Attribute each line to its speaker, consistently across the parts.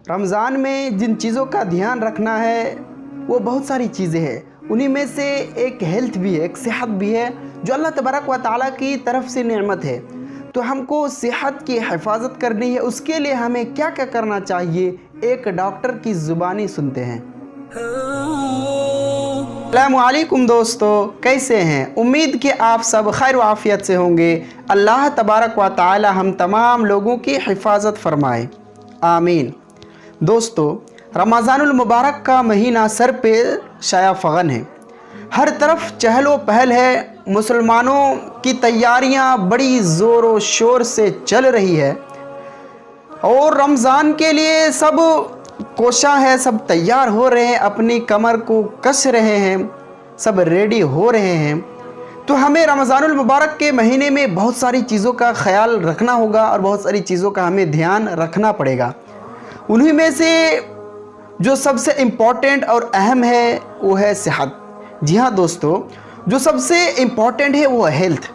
Speaker 1: رمضان میں جن چیزوں کا دھیان رکھنا ہے وہ بہت ساری چیزیں ہیں، انہی میں سے ایک ہیلتھ بھی ہے، ایک صحت بھی ہے جو اللہ تبارک و تعالیٰ کی طرف سے نعمت ہے۔ تو ہم کو صحت کی حفاظت کرنی ہے، اس کے لیے ہمیں کیا کیا کرنا چاہیے، ایک ڈاکٹر کی زبانی سنتے ہیں۔ السلام علیکم دوستو، کیسے ہیں؟ امید کہ آپ سب خیر و عافیت سے ہوں گے۔ اللہ تبارک و تعالی ہم تمام لوگوں کی حفاظت فرمائے، آمین۔ دوستو، رمضان المبارک کا مہینہ سر پہ شایع فغن ہے، ہر طرف چہل و پہل ہے، مسلمانوں کی تیاریاں بڑی زور و شور سے چل رہی ہے اور رمضان کے لیے سب کوشاں ہے، سب تیار ہو رہے ہیں، اپنی کمر کو کس رہے ہیں، سب ریڈی ہو رہے ہیں۔ تو ہمیں رمضان المبارک کے مہینے میں بہت ساری چیزوں کا خیال رکھنا ہوگا اور بہت ساری چیزوں کا ہمیں دھیان رکھنا پڑے گا۔ انہی میں سے جو سب سے امپورٹنٹ اور اہم ہے وہ ہے صحت۔ جی ہاں دوستو، جو سب سے امپورٹنٹ ہے وہ ہے ہیلتھ،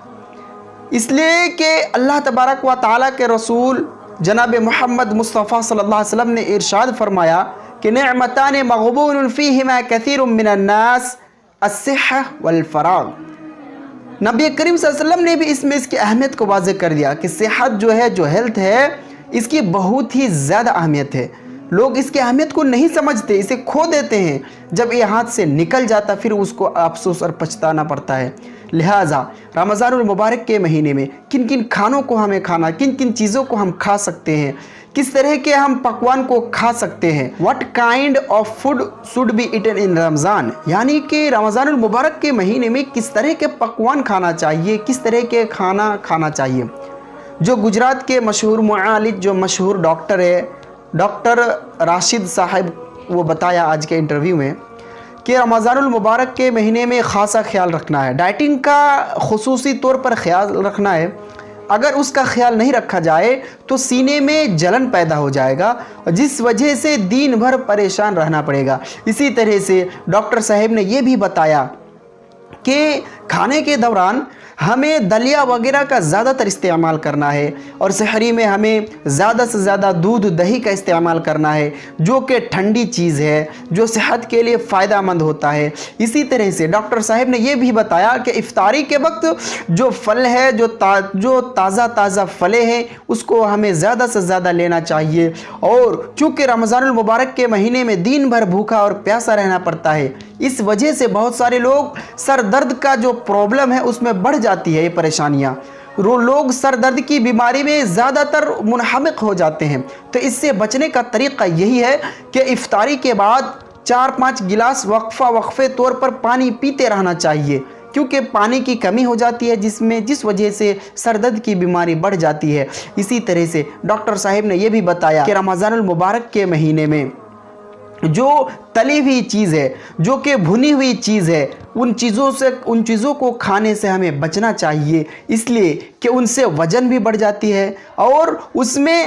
Speaker 1: اس لیے کہ اللہ تبارک و تعالیٰ کے رسول جناب محمد مصطفیٰ صلی اللہ علیہ وسلم نے ارشاد فرمایا کہ نعمتان مغبون فیہما کثیر من الناس الصحہ والفراغ۔ نبی کریم صلی اللہ علیہ وسلم نے بھی اس کی اہمیت کو واضح کر دیا کہ صحت جو ہے، جو ہیلتھ ہے، اس کی بہت ہی زیادہ اہمیت ہے۔ لوگ اس کی اہمیت کو نہیں سمجھتے، اسے کھو دیتے ہیں، جب یہ ہاتھ سے نکل جاتا پھر اس کو افسوس اور پچھتانا پڑتا ہے۔ لہٰذا رمضان المبارک کے مہینے میں کن کن کھانوں کو ہمیں کھانا، کن کن چیزوں کو ہم کھا سکتے ہیں، کس طرح کے ہم پکوان کو کھا سکتے ہیں، what kind of food should be eaten in رمضان، یعنی کہ رمضان المبارک کے مہینے میں کس طرح کے پکوان کھانا چاہیے، کس طرح کے کھانا کھانا چاہیے۔ جو گجرات کے مشہور معالج، جو مشہور ڈاکٹر ہے، ڈاکٹر راشد صاحب، وہ بتایا آج کے انٹرویو میں کہ رمضان المبارک کے مہینے میں خاصا خیال رکھنا ہے، ڈائٹنگ کا خصوصی طور پر خیال رکھنا ہے۔ اگر اس کا خیال نہیں رکھا جائے تو سینے میں جلن پیدا ہو جائے گا، جس وجہ سے دن بھر پریشان رہنا پڑے گا۔ اسی طرح سے ڈاکٹر صاحب نے یہ بھی بتایا کہ کھانے کے دوران ہمیں دلیا وغیرہ کا زیادہ تر استعمال کرنا ہے اور سحری میں ہمیں زیادہ سے زیادہ دودھ دہی کا استعمال کرنا ہے، جو کہ ٹھنڈی چیز ہے، جو صحت کے لیے فائدہ مند ہوتا ہے۔ اسی طرح سے ڈاکٹر صاحب نے یہ بھی بتایا کہ افطاری کے وقت جو پھل ہے، جو تازہ پھلیں ہیں، اس کو ہمیں زیادہ سے زیادہ لینا چاہیے۔ اور چونکہ رمضان المبارک کے مہینے میں دن بھر بھوکا اور پیاسا رہنا پڑتا ہے، اس وجہ سے بہت سارے لوگ سر درد کا جو پرابلم ہے اس میں بڑھ جاتی ہے، یہ پریشانیاں، لوگ سر درد کی بیماری میں زیادہ تر منہمک ہو جاتے ہیں۔ تو اس سے بچنے کا طریقہ یہی ہے کہ افطاری کے بعد 4-5 گلاس وقفے طور پر پانی پیتے رہنا چاہیے، کیونکہ پانی کی کمی ہو جاتی ہے جس وجہ سے سر درد کی بیماری بڑھ جاتی ہے۔ اسی طرح سے ڈاکٹر صاحب نے یہ بھی بتایا کہ رمضان المبارک کے مہینے میں جو تلی ہوئی چیز ہے، جو کہ بھنی ہوئی چیز ہے، ان چیزوں کو کھانے سے ہمیں بچنا چاہیے، اس لیے کہ ان سے وزن بھی بڑھ جاتی ہے اور اس میں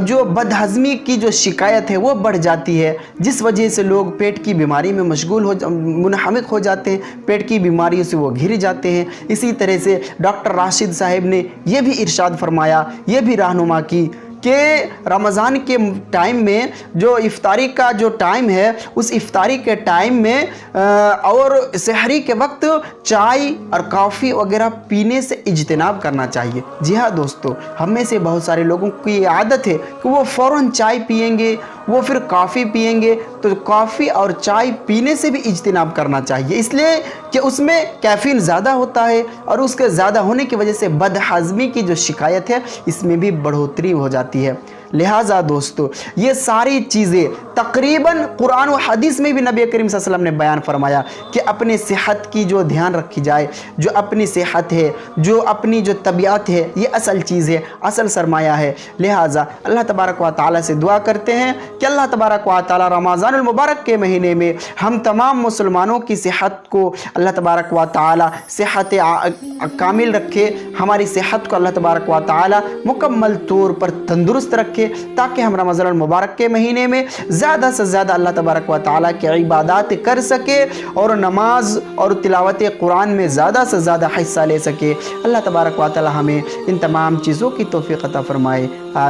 Speaker 1: جو بدہضمی کی جو شکایت ہے وہ بڑھ جاتی ہے، جس وجہ سے لوگ پیٹ کی بیماری میں منہمک ہو جاتے ہیں، پیٹ کی بیماریوں سے وہ گھر جاتے ہیں۔ اسی طرح سے ڈاکٹر راشد صاحب نے یہ بھی ارشاد فرمایا، یہ بھی رہنما کی کہ رمضان کے ٹائم میں جو افطاری کا جو ٹائم ہے، اس افطاری کے ٹائم میں اور سحری کے وقت چائے اور کافی وغیرہ پینے سے اجتناب کرنا چاہیے۔ جی ہاں دوستو، ہم میں سے بہت سارے لوگوں کی یہ عادت ہے کہ وہ فوراً چائے پئیں گے، وہ پھر کافی پئیں گے، تو کافی اور چائے پینے سے بھی اجتناب کرنا چاہیے، اس لیے کہ اس میں کیفین زیادہ ہوتا ہے اور اس کے زیادہ ہونے کی وجہ سے بدہضمی کی جو شکایت ہے اس میں بھی بڑھوتری ہو جاتی ہے۔ لہٰذا دوستو، یہ ساری چیزیں تقریباً قرآن و حدیث میں بھی نبی کریم صلی اللہ علیہ وسلم نے بیان فرمایا کہ اپنے صحت کی جو دھیان رکھی جائے، جو اپنی صحت ہے، جو اپنی جو طبیعت ہے، یہ اصل چیز ہے، اصل سرمایہ ہے۔ لہٰذا اللہ تبارک و تعالیٰ سے دعا کرتے ہیں کہ اللہ تبارک و تعالیٰ رمضان المبارک کے مہینے میں ہم تمام مسلمانوں کی صحت کو اللہ تبارک و تعالیٰ صحت کامل رکھے، ہماری صحت کو اللہ تبارک و تعالیٰ مکمل طور پر تندرست رکھے، تاکہ ہم رمضان المبارک کے مہینے میں زیادہ سے زیادہ اللہ تبارک و تعالیٰ کی عبادات کر سکے اور نماز اور تلاوت قرآن میں زیادہ سے زیادہ حصہ لے سکے۔ اللہ تبارک و تعالیٰ ہمیں ان تمام چیزوں کی توفیق عطا فرمائے، آمین۔